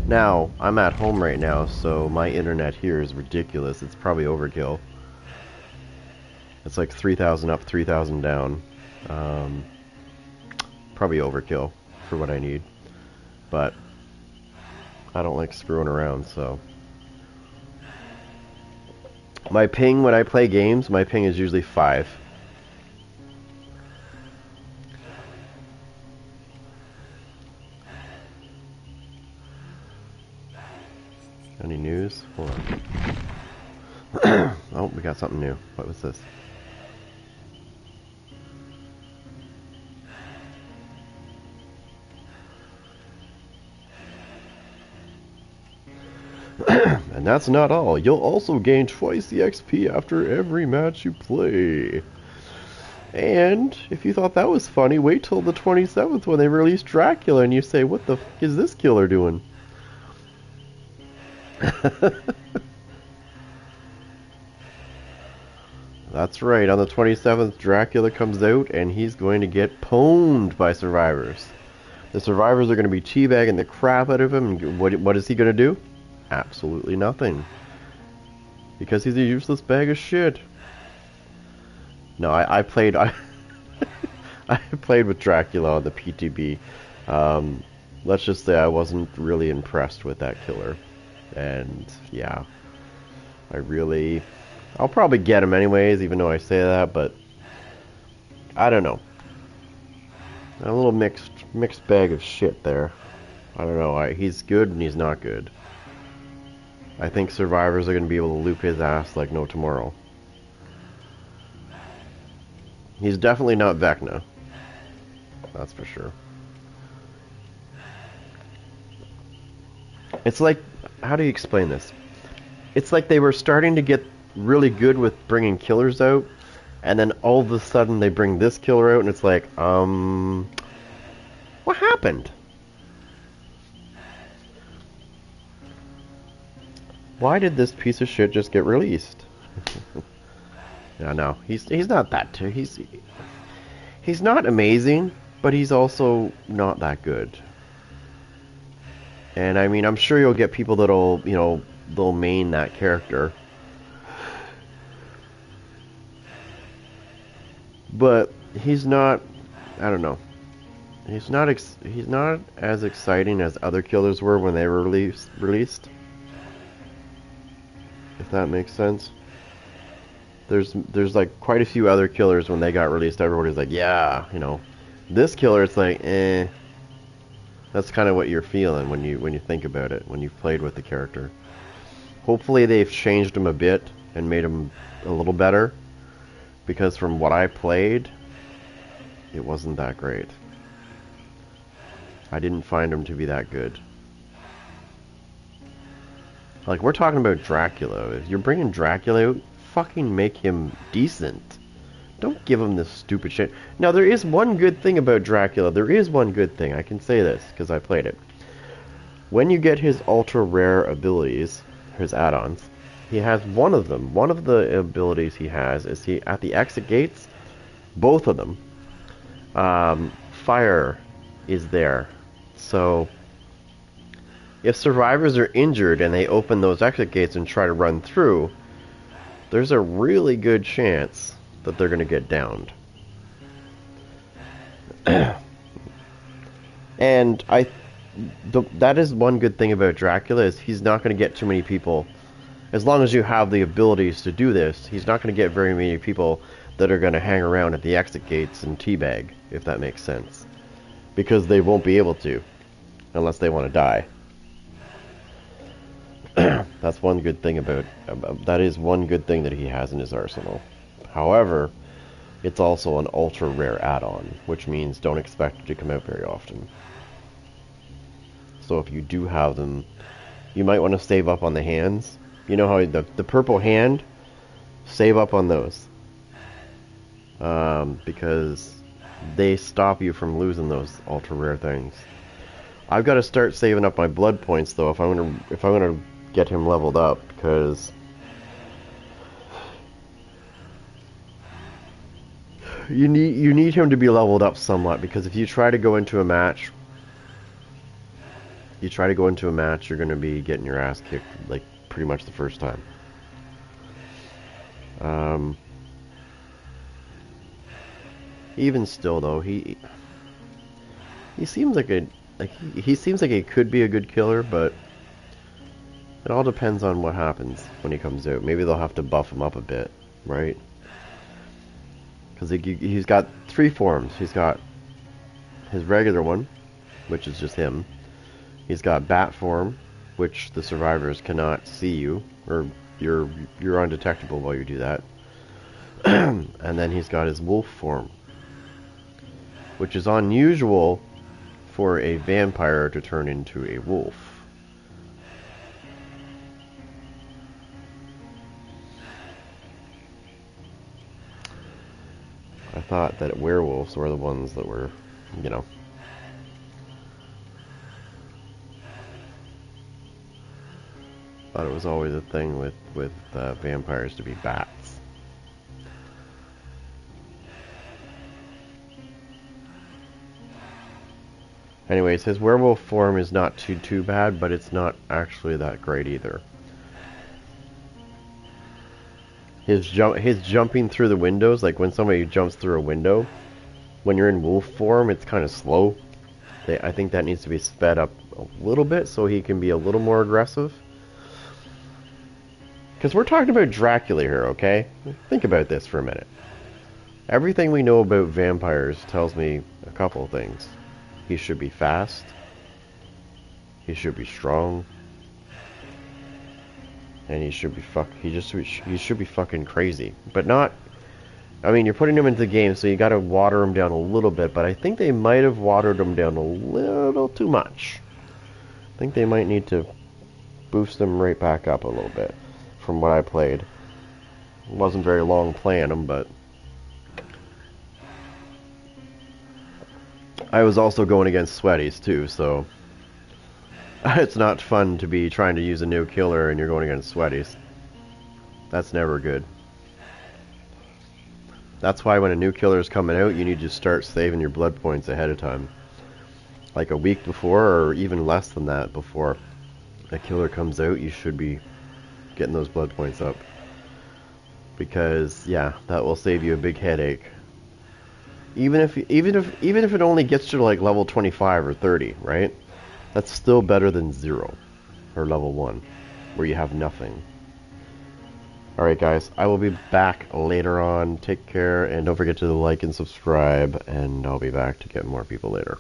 Now, I'm at home right now, so my internet here is ridiculous. It's probably overkill. It's like 3,000 up, 3,000 down. Probably overkill for what I need. But I don't like screwing around, so... My ping, when I play games, my ping is usually 5. Any news? Hold on. Oh, we got something new. What was this? And that's not all. You'll also gain twice the XP after every match you play. And if you thought that was funny, wait till the 27th when they release Dracula and you say, what the f is this killer doing? That's right, on the 27th Dracula comes out and he's going to get pwned by survivors. The survivors are going to be teabagging the crap out of him, and what is he going to do? Absolutely nothing. Because he's a useless bag of shit. No, I played I played with Dracula on the PTB. Let's just say I wasn't really impressed with that killer. And yeah, I'll probably get him anyways, even though I say that, but I don't know. A little mixed bag of shit there. I don't know. He's good and he's not good. I think survivors are going to be able to loop his ass like no tomorrow. He's definitely not Vecna. That's for sure. It's like, how do you explain this? It's like they were starting to get really good with bringing killers out, and then all of a sudden they bring this killer out, and it's like, what happened? Why did this piece of shit just get released? Yeah, no, he's not that he's not amazing, but he's also not that good. And I mean, I'm sure you'll get people that'll, you know, they'll main that character. But he's not, I don't know. He's not as exciting as other killers were when they were released. If that makes sense. There's like quite a few other killers when they got released, everybody's like, yeah, you know. This killer, it's like, eh. That's kind of what you're feeling when you think about it, when you've played with the character. Hopefully they've changed him a bit and made him a little better, because from what I played, it wasn't that great. I didn't find him to be that good. Like, we're talking about Dracula. If you're bringing Dracula out, fucking make him decent. Don't give him this stupid shit. Now, there is one good thing about Dracula. There is one good thing. I can say this, because I played it. When you get his ultra-rare abilities, his add-ons, he has one of them. One of the abilities he has is at the exit gates, both of them, fire is there. So, if survivors are injured and they open those exit gates and try to run through, there's a really good chance that they're going to get downed. And that is one good thing about Dracula is he's not going to get too many people. As long as you have the abilities to do this, he's not going to get very many people that are going to hang around at the exit gates and teabag, if that makes sense. Because they won't be able to, unless they want to die. That's one good thing that is one good thing that he has in his arsenal. However, it's also an ultra rare add-on, which means don't expect it to come out very often. So if you do have them, you might want to save up on the hands. You know how the purple hand, save up on those. Because they stop you from losing those ultra rare things. I've got to start saving up my blood points though if I'm gonna get him leveled up, because you need him to be leveled up somewhat, because if you try to go into a match, you're going to be getting your ass kicked like pretty much the first time. Even still though, he seems like he seems like he could be a good killer, but it all depends on what happens when he comes out. Maybe they'll have to buff him up a bit, right? Because he's got 3 forms. He's got his regular one, which is just him. He's got bat form, which the survivors cannot see you, or you're undetectable while you do that. And then he's got his wolf form, which is unusual for a vampire to turn into a wolf. I thought that werewolves were the ones that were, you know. Thought it was always a thing with vampires to be bats. Anyways, his werewolf form is not too bad, but it's not actually that great either. His jumping through the windows, like when somebody jumps through a window, when you're in wolf form, it's kind of slow. I think that needs to be sped up a little bit so he can be a little more aggressive. Because we're talking about Dracula here, okay? Think about this for a minute. Everything we know about vampires tells me a couple of things. He should be fast. He should be strong. And he should be he should be fucking crazy. But not, I mean, you're putting him into the game, so you gotta water him down a little bit, but I think they might have watered him down a little too much. I think they might need to boost him right back up a little bit from what I played. It wasn't very long playing him, but I was also going against sweaties too, so it's not fun to be trying to use a new killer and you're going against sweaties. That's never good. That's why when a new killer is coming out, you need to start saving your blood points ahead of time. Like a week before, or even less than that before a killer comes out, you should be getting those blood points up. Because, yeah, that will save you a big headache. Even if it only gets you to like level 25 or 30, right? That's still better than 0 or level 1, where you have nothing. Alright guys, I will be back later on. Take care, and don't forget to like and subscribe, and I'll be back to get more people later.